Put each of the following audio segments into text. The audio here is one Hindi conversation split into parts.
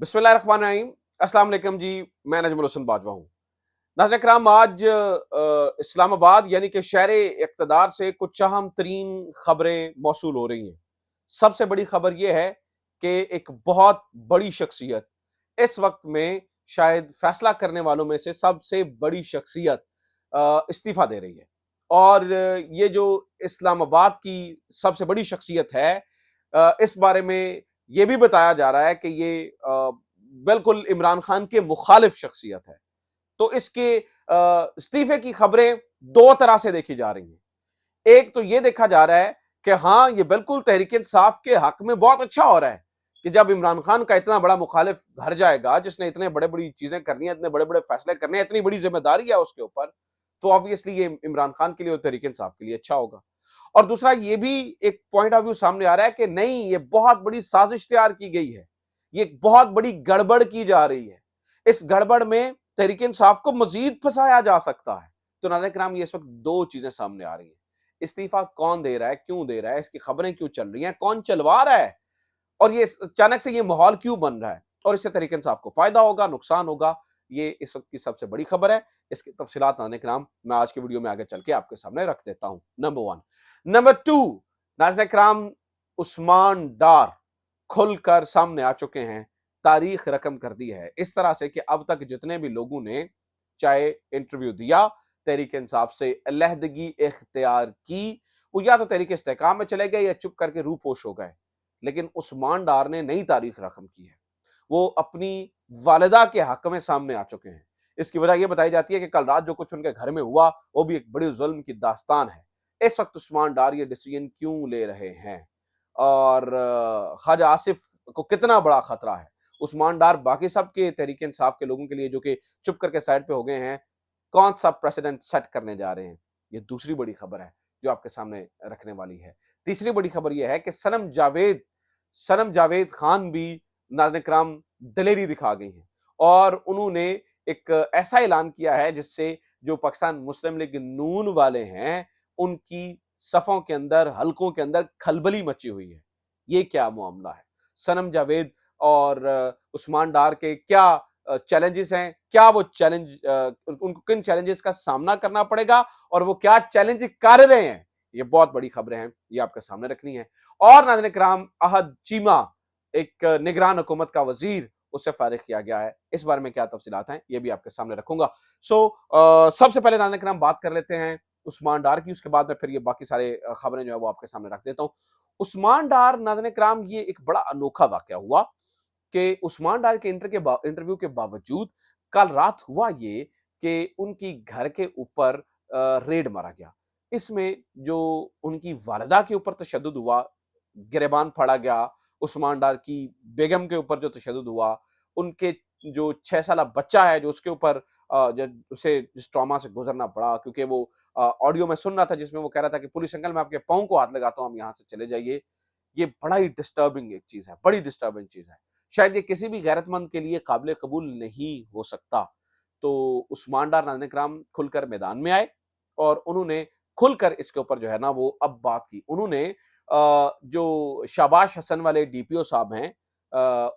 बिस्मिल्लाहिर्रहमानिर्रहीम। अस्सलाम वालेकुम जी। मैं नजमुल हसन बाजवा हूँ। नाज़रीन कराम, आज इस्लामाबाद यानी कि शहर इक़्तिदार से कुछ अहम तरीन खबरें मौसूल हो रही हैं। सबसे बड़ी खबर यह है कि एक बहुत बड़ी शख्सियत इस वक्त में शायद फैसला करने वालों में से सबसे बड़ी शख्सियत इस्तीफा दे रही है। और ये जो इस्लामाबाद की सबसे बड़ी शख्सियत है, इस बारे में ये भी बताया जा रहा है कि ये बिल्कुल इमरान खान के मुखालिफ शख्सियत है। तो इसके इस्तीफे की खबरें दो तरह से देखी जा रही हैं। एक तो ये देखा जा रहा है कि हाँ, ये बिल्कुल तहरीक इंसाफ के हक में बहुत अच्छा हो रहा है कि जब इमरान खान का इतना बड़ा मुखालिफ घर जाएगा, जिसने इतने बड़े बड़ी चीजें करनी है, इतने बड़े बड़े फैसले करने हैं, इतनी बड़ी जिम्मेदारी है उसके ऊपर, तो ऑब्वियसली ये इमरान खान के लिए और तहरीक इंसाफ के लिए अच्छा होगा। और दूसरा ये भी एक पॉइंट ऑफ व्यू सामने आ रहा है कि नहीं, ये बहुत बड़ी साजिश तैयार की गई है, ये एक बहुत बड़ी गड़बड़ की जा रही है। इस गड़बड़ में तहरीक इंसाफ को मजीद फंसाया जा सकता है। तो नाज़रीन किराम, ये इस वक्त दो चीजें सामने आ रही हैं। इस्तीफा कौन दे रहा है, क्यों दे रहा है, इसकी खबरें क्यों चल रही हैं, कौन चलवा रहा है, और ये अचानक से ये माहौल क्यों बन रहा है, और इससे तहरीक इंसाफ को फायदा होगा, नुकसान होगा। ये इस वक्त की सबसे बड़ी खबर है। इसकी तफसीलात नाज़रीन किराम मैं आज की वीडियो में आगे चल के आपके सामने रख देता हूं। Number one. नंबर टू, नाज़रीन किराम, उस्मान डार खुलकर सामने आ चुके हैं। तारीख रकम कर दी है इस तरह से कि अब तक जितने भी लोगों ने चाहे इंटरव्यू दिया, तहरीक इंसाफ से अलहदगी इख्तियार की, वो या तो तहरीक इस्तेहकाम में चले गए या चुप करके रूपोश हो गए। लेकिन उस्मान डार ने नई तारीख रकम की है। वो अपनी वालिदा के हक में सामने आ चुके हैं। इसकी वजह यह बताई जाती है कि कल रात जो कुछ उनके घर में हुआ, वो भी एक बड़ी जुल्म की दास्तान है। इस वक्त उस्मान डार ये डिसीजन क्यों ले रहे हैं, और ख्वाजा आसिफ को कितना बड़ा खतरा है। उस्मान डार बाकी सब के तहरीक इंसाफ के लोगों के लिए जो कि चुप करके साइड पे हो गए हैं, कौन सा प्रेसिडेंट सेट करने जा रहे हैं, ये दूसरी बड़ी खबर है जो आपके सामने रखने वाली है। तीसरी बड़ी खबर यह है कि सनम जावेद खान भी नाज़रीन किराम दलेरी दिखा गई हैं, और उन्होंने एक ऐसा ऐलान किया है जिससे जो पाकिस्तान मुस्लिम लीग नून वाले हैं, उनकी सफों के अंदर, हलकों के अंदर खलबली मची हुई है। ये क्या मामला है? सनम जावेद और उस्मान डार के क्या चैलेंजेस हैं? क्या वो उनको किन चैलेंजेस का सामना करना पड़ेगा, और वो क्या चैलेंज कर रहे हैं? ये बहुत बड़ी खबरें हैं, ये आपके सामने रखनी है। और नाज़रीन किराम, अहद चीमा, एक निगरान हुकूमत का वजीर, उससे फारिग किया गया है। इस बारे में क्या तफसीलात हैं, ये भी आपके सामने रखूंगा। सबसे पहले नाज़रीन किराम बात कर लेते हैं उस्मान डार की, उसके बाद में फिर ये बाकी सारे खबरें जो है वो आपके सामने रख देता हूं। उस्मान डार, नाज़रीन किराम, ये एक बड़ा अनोखा वाकया हुआ कि उस्मान डार के इंटरव्यू के बावजूद कल रात हुआ ये कि उनकी घर के ऊपर रेड मारा गया। इसमें जो उनकी वालिदा के ऊपर तशद्दुद हुआ, गिरेबान फाड़ा गया, उस्मान डार की बेगम के ऊपर जो तशद्दुद हुआ, उनके जो 6 साला बच्चा है जो उसके ऊपर उसे जिस ट्रॉमा से गुजरना पड़ा, क्योंकि वो ऑडियो में सुन रहा था जिसमें वो कह रहा था कि पुलिस अंकल मैं आपके पाँव को हाथ लगाता हूँ, हम यहाँ से चले जाइए। ये बड़ा ही डिस्टर्बिंग एक चीज़ है, बड़ी डिस्टर्बिंग चीज़ है। शायद ये किसी भी गैरतमंद के लिए काबिल कबूल नहीं हो सकता। तो उस्मान डार, नाज़रीन किराम, खुलकर मैदान में आए और उन्होंने खुलकर इसके ऊपर जो है ना वो अब बात की। उन्होंने जो शाबाश हसन वाले डीपीओ साहब हैं,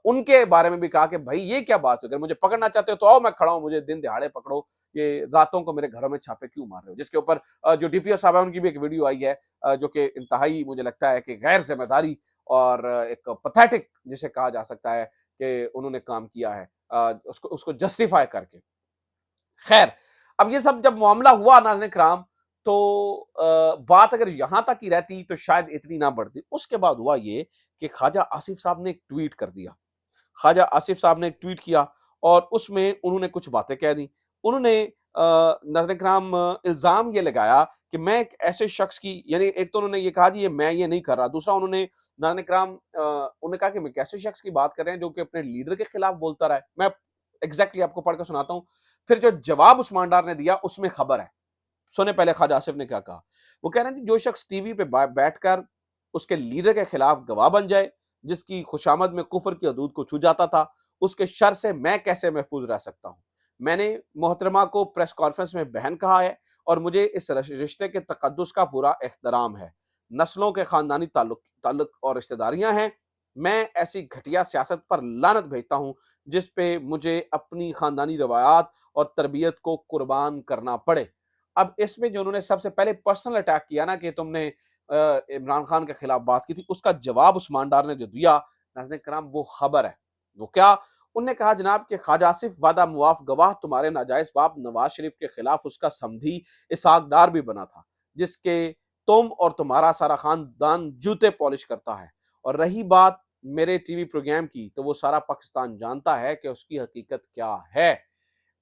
उनके बारे में भी कहा कि भाई ये क्या बात है, अगर मुझे पकड़ना चाहते हो तो आओ, मैं खड़ा हूं, मुझे दिन दिहाड़े पकड़ो, ये रातों को मेरे घरों में छापे क्यों मार रहे हो। जिसके ऊपर जो डीपीओ साहब है उनकी भी एक वीडियो आई है, जो कि इंतहाई मुझे लगता है कि गैर जिम्मेदारी और एक पथेटिक जिसे कहा जा सकता है कि उन्होंने काम किया है, उसको उसको जस्टिफाई करके। खैर, अब ये सब जब मामला हुआ नाज़रीन किराम, तो बात अगर यहां तक ही रहती तो शायद इतनी ना बढ़ती। उसके बाद हुआ ये कि ख्वाजा आसिफ साहब ने एक ट्वीट कर दिया। ख्वाजा आसिफ साहब ने एक ट्वीट किया और उसमें उन्होंने कुछ बातें कह दी। उन्होंने नाज़रीन किराम इल्ज़ाम ये लगाया कि मैं एक ऐसे शख्स की, यानी एक तो उन्होंने ये कहा जी ये मैं ये नहीं कर रहा। दूसरा उन्होंने नाज़रीन किराम उन्होंने कहा कि मैं एक ऐसे शख्स की बात कर रहे हैं जो कि अपने लीडर के खिलाफ बोलता रहा है। मैं एग्ज़ैक्टली आपको पढ़ के सुनाता हूँ। फिर जो जवाब उस्मान डार ने दिया उसमें खबर है। सुने पहले ख्वाजा आसिफ ने क्या कहा। वो कह रहे हैं जो शख्स टीवी पे बैठकर उसके लीडर के खिलाफ गवाह बन जाए, जिसकी खुशामद में कुफर की हदूद को छू जाता था, उसके शर से मैं कैसे महफूज रह सकता हूं। मैंने मोहतरमा को प्रेस कॉन्फ्रेंस में बहन कहा है और मुझे इस रिश्ते के तकद्दुस का पूरा एहतराम है। नस्लों के खानदानी ताल्लुक ताल्लुक और रिश्तेदारियां हैं। मैं ऐसी घटिया सियासत पर लानत भेजता हूँ, जिस पे मुझे अपनी खानदानी रवायात और तरबियत को कुर्बान करना पड़े। अब इसमें जो उन्होंने सबसे पहले पर्सनल अटैक किया ना कि तुमने इमरान खान के खिलाफ बात की थी, उसका जवाब उस्मान डार ने जो दिया, नाज़रीन किराम वो खबर है। वो क्या? उन्होंने कहा जनाब कि ख्वाजा आसिफ वादा मुआफ गवाह तुम्हारे नाजायज़ बाप नवाज शरीफ के खिलाफ उसका समधी इसहाक डार भी बना था, जिसके तुम और तुम्हारा सारा खानदान जूते पॉलिश करता है। और रही बात मेरे टीवी प्रोग्राम की, तो वो सारा पाकिस्तान जानता है कि उसकी हकीकत क्या है।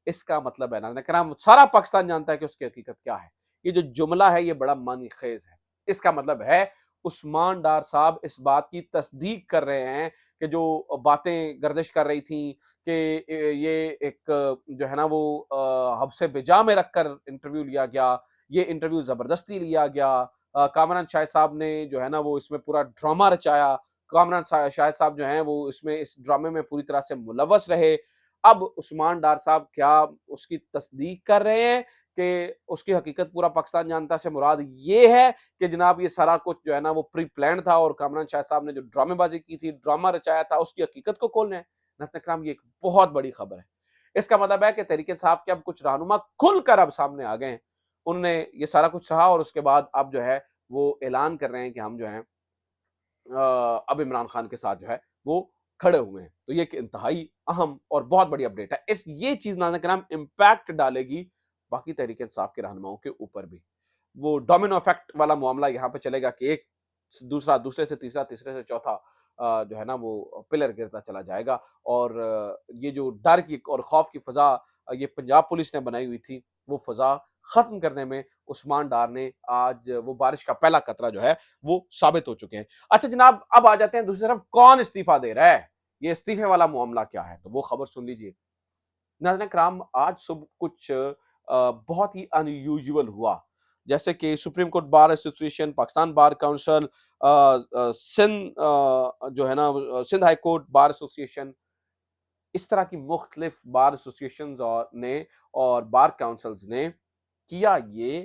इसका मतलब है नाज़रीन किराम सारा पाकिस्तान जानता है कि उसकी हकीकत क्या है। ये जो जुमला है ये बड़ा मानी-खेज़ है। इसका मतलब है उस्मान डार साहब इस बात की तस्दीक कर रहे हैं कि जो बातें गर्दिश कर रही थी कि ये एक जो है ना वो हब्से बिजा में रखकर इंटरव्यू लिया गया, ये इंटरव्यू ज़बरदस्ती लिया गया। कामरान शाहिद साहब ने जो है ना वो इसमें पूरा ड्रामा रचाया। कामरान शाहिद साहब जो हैं वो इसमें इस ड्रामे में पूरी तरह से मुलव्वस रहे। अब उस्मान डार साहब क्या उसकी तस्दीक कर रहे हैं कि उसकी हकीकत पूरा पाकिस्तान जानता है से मुराद ये है कि जनाब ये सारा कुछ जो है ना वो प्री प्लान था और कामरान शाह साहब ने जो ड्रामेबाजी की थी, ड्रामा रचाया था, उसकी हकीकत को खोल रहे हैं। नाज़रीन इकराम ये एक बहुत बड़ी खबर है। इसका मतलब है कि तहरीक इंसाफ के अब कुछ रहनुमा खुलकर अब सामने आ गए हैं। उन्होंने ये सारा कुछ सहा और उसके बाद अब जो है वो ऐलान कर रहे हैं कि हम जो है अब इमरान खान के साथ जो है वो खड़े हुए हैं। तो ये एक इंतहाई अहम और बहुत बड़ी अपडेट है। इस ये चीज़ नाज़रीन किराम इम्पैक्ट डालेगी बाकी तहरीक इंसाफ के रहनुमाओं के ऊपर भी। वो डोमिनो इफेक्ट वाला मामला यहाँ पे चलेगा कि एक दूसरा दूसरे से तीसरा, तीसरे से चौथा जो है ना वो पिलर गिरता चला जाएगा और ये जो डर की और खौफ की फ़ज़ा ये पंजाब पुलिस ने बनाई हुई थी, वो फ़ज़ा ख़त्म करने में उस्मान डार ने आज वो बारिश का पहला कतरा जो है, वो साबित हो चुके हैं। अच्छा जनाब, अब आ जाते हैं दूसरी तरफ कौन इस्तीफ़ा दे रहा है? ये इस्तीफ़े वाला मामला क्या है? तो वो खबर सुन लीजिए। नाज़रीन किराम आज सुबह कुछ बहुत ही अनयूजुअल हुआ। जैसे कि Supreme Court Bar Association, Pakistan Bar Council Sindh जो है ना Sindh High Court Bar Association इस तरह की मुख्तलिफ बार एसोसिएशंस और बार काउंसिल्स ने किया ये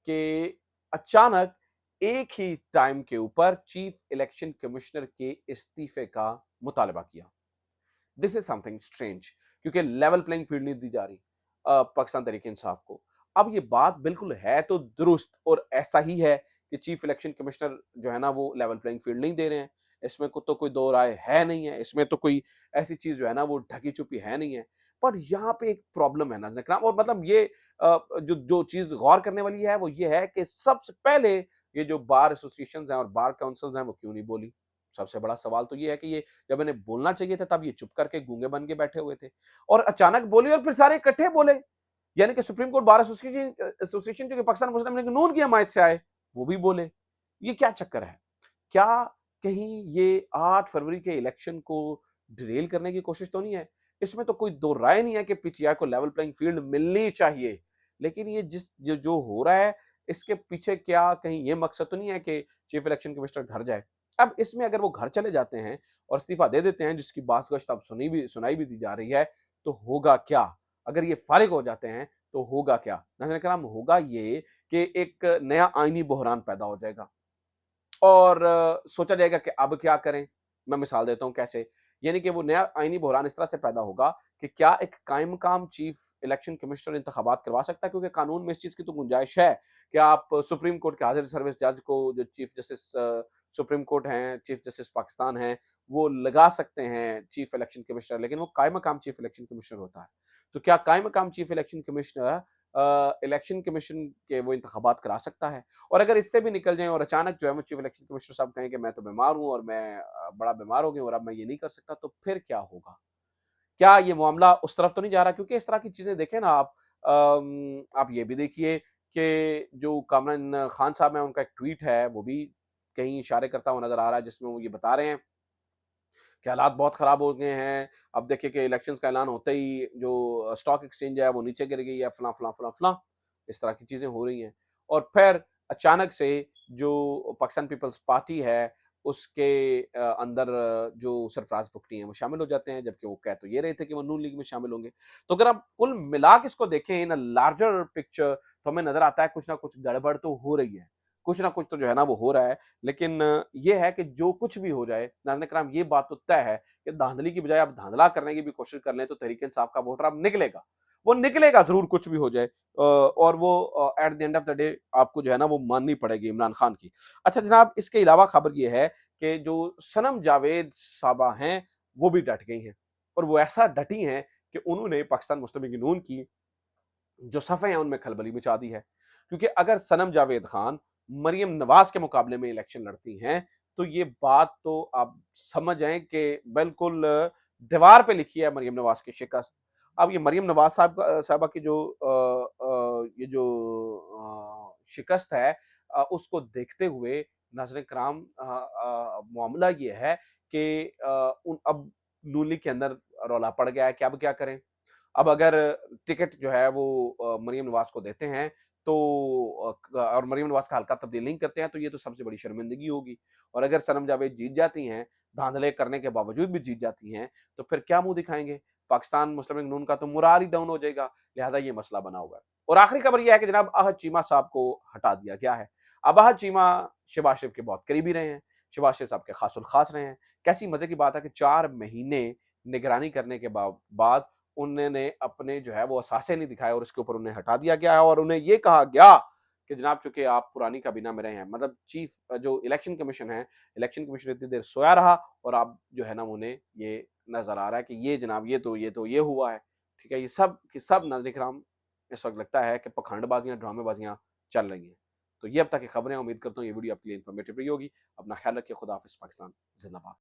कि अचानक एक ही टाइम के ऊपर चीफ इलेक्शन कमिश्नर के इस्तीफे का मुतालबा किया। दिस इज समथिंग स्ट्रेंज क्योंकि लेवल प्लेइंग फील्ड नहीं दी जा रही पाकिस्तान तरीके इंसाफ को। अब ये बात बिल्कुल है तो दुरुस्त और ऐसा ही है कि चीफ इलेक्शन कमिश्नर जो है ना वो लेवल प्लेइंग फील्ड नहीं दे रहे हैं। इसमें को तो कोई दो राय है नहीं है, इसमें तो कोई ऐसी चीज जो है ना वो ढकी छुपी है नहीं है। पर यहाँ पे एक प्रॉब्लम है ना इकराम, और मतलब ये जो जो चीज गौर करने वाली है वो ये है कि सबसे पहले ये जो बार एसोसिएशन हैं और बार काउंसिल्स हैं वो क्यों नहीं बोली। सबसे बड़ा सवाल तो ये है कि ये जब इन्हें बोलना चाहिए था तब ये चुप करके गूंगे बन के बैठे हुए थे और अचानक बोले और फिर सारे इकट्ठे बोले। यानी कि सुप्रीम कोर्ट बार एसोसिएशन जो कि पाकिस्तान मुस्लिम लीग नून की हमायत से आए वो भी बोले। ये क्या चक्कर है? क्या कहीं ये 8 फरवरी के इलेक्शन को डिरेल करने की कोशिश तो नहीं है? इसमें तो कोई दो राय नहीं है कि पीटीआई को लेवल प्लेइंग फील्ड मिलनी चाहिए। लेकिन ये जो हो रहा है इसके पीछे क्या कहीं ये मकसद तो नहीं है कि चीफ इलेक्शन कमिश्नर घर जाए? अब इसमें अगर वो घर चले जाते हैं और इस्तीफा दे देते हैं, जिसकी बाज़-गश्त अब सुनाई भी दी जा रही है, तो होगा क्या? अगर ये फारिग हो जाते हैं, तो होगा क्या? नाज़रीन किराम, होगा ये कि एक नया आईनी बहरान पैदा हो जाएगा और सोचा जाएगा कि अब क्या करें? मैं मिसाल देता हूँ कैसे? यानी कि वो नया आईनी बहरान इस तरह से पैदा होगा कि क्या एक कायम-मक़ाम चीफ इलेक्शन कमिश्नर इंतखाबात करवा सकता है? क्योंकि कानून में इस चीज़ की तो गुंजाइश है कि आप सुप्रीम कोर्ट के हाज़िर सर्विस जज को जो चीफ जस्टिस सुप्रीम कोर्ट हैं, चीफ जस्टिस पाकिस्तान हैं, वो लगा सकते हैं चीफ इलेक्शन कमिश्नर, लेकिन वो कायम-मक़ाम चीफ इलेक्शन कमिश्नर होता है। तो क्या कायम-मक़ाम chief election commissioner election commission के वो इंतखाबात करा सकता है? और अगर इससे भी निकल जाएँ और अचानक जो है वो चीफ इलेक्शन कमिश्नर साहब कहें कि मैं तो बीमार हूँ और मैं बड़ा बीमार हो गया हूँ और अब मैं ये नहीं कर सकता, तो फिर क्या होगा? क्या ये मामला उस तरफ तो नहीं जा रहा? क्योंकि इस तरह की चीज़ें देखें ना आप ये भी देखिए कि जो कामरान खान साहब हैं, उनका एक ट्वीट है, वो भी कहीं इशारे करता हुआ नज़र आ रहा है, जिसमें वो ये बता रहे हैं कि हालात बहुत ख़राब हो गए हैं। अब देखिए कि इलेक्शंस का ऐलान होते ही जो स्टॉक एक्सचेंज है, वो नीचे गिर गई है, फलाँ, फलाँ, फलाँ, फलाँ। इस तरह की चीज़ें हो रही हैं और फिर अचानक से जो पाकिस्तान पीपल्स पार्टी है, उसके अंदर जो सरफराज भुगटी हैं, वो शामिल हो जाते हैं, जबकि वो कह तो ये रहे थे कि वो नून लीग में शामिल होंगे। तो अगर आप कुल मिला के इसको देखें इन अ लार्जर पिक्चर, तो हमें नज़र आता है कुछ ना कुछ गड़बड़ तो हो रही है। कुछ ना कुछ तो जो है ना वो हो रहा है। लेकिन ये है कि जो कुछ भी हो जाए, नाज़रीन करम ये बात तो तय है कि धाँधली की बजाय आप धाँधला करने की भी कोशिश कर लें तो तहरीक-ए-इंसाफ का वोटर अब निकलेगा। वो निकलेगा ज़रूर कुछ भी हो जाए और वो at the end of the day आपको जो है ना वो माननी पड़ेगी इमरान खान की। अच्छा जनाब इसके अलावा खबर ये है कि जो सनम जावेद साहबा हैं, वो भी डट गई हैं और वो ऐसा डटी हैं कि उन्होंने पाकिस्तान मुस्लिम लीग नून की जो सफ़े हैं उनमें खलबली मचा दी है। क्योंकि अगर सनम जावेद खान मरियम नवाज़ के मुकाबले में इलेक्शन लड़ती हैं, तो ये बात तो आप समझ जाएँ कि बिल्कुल दीवार पे लिखी है मरियम नवाज़ की शिकस्त। अब ये मरियम नवाज़ साहिबा की जो ये जो शिकस्त है उसको देखते हुए नाज़रीन कराम मामला ये है कि उन अब नून लीग के अंदर रौला पड़ गया है कि अब क्या करें? अब अगर टिकट जो है वो मरियम नवाज़ को देते हैं तो और मरियम नवाज़ का हल्का तब्दील नहीं करते हैं तो ये तो सबसे बड़ी शर्मिंदगी होगी और अगर सनम जावेद जीत जाती हैं, धांधले करने के बावजूद भी जीत जाती हैं, तो फिर क्या मुँह दिखाएँगे? पाकिस्तान मुस्लिम लीग नून का तो मोराल ही डाउन हो जाएगा, लिहाज़ा ये मसला बना हुआ है। और आखिरी खबर ये है कि जनाब अहद चीमा साहब को हटा दिया गया है। अब अहद चीमा शहबाज शरीफ के बहुत करीबी रहे हैं, शहबाज शरीफ साहब के खासुल खास रहे हैं। कैसी मज़े की बात है कि 4 महीने निगरानी करने के बाद उन्होंने अपने जो है वो असासे नहीं दिखाए और उसके ऊपर उन्हें हटा दिया गया है और उन्हें ये कहा गया कि जनाब चूंकि आप पुरानी काबीना में रहे हैं मतलब चीफ जो इलेक्शन कमीशन है इलेक्शन कमीशन इतनी देर सोया रहा और आप जो है ना उन्हें ये नजर आ रहा है कि ये जनाब ये हुआ है ठीक है ये सब कि सब नाज़रीन किराम इस वक्त लगता है कि पखंडबाजियां ड्रामेबाजियां चल रही हैं तो ये अब तक की खबरें उम्मीद करता हूँ ये वीडियो आपके लिए इन्फॉर्मेटिव रही होगी अपना ख्याल रखिए खुदा हाफिज़ पाकिस्तान जिंदाबाद।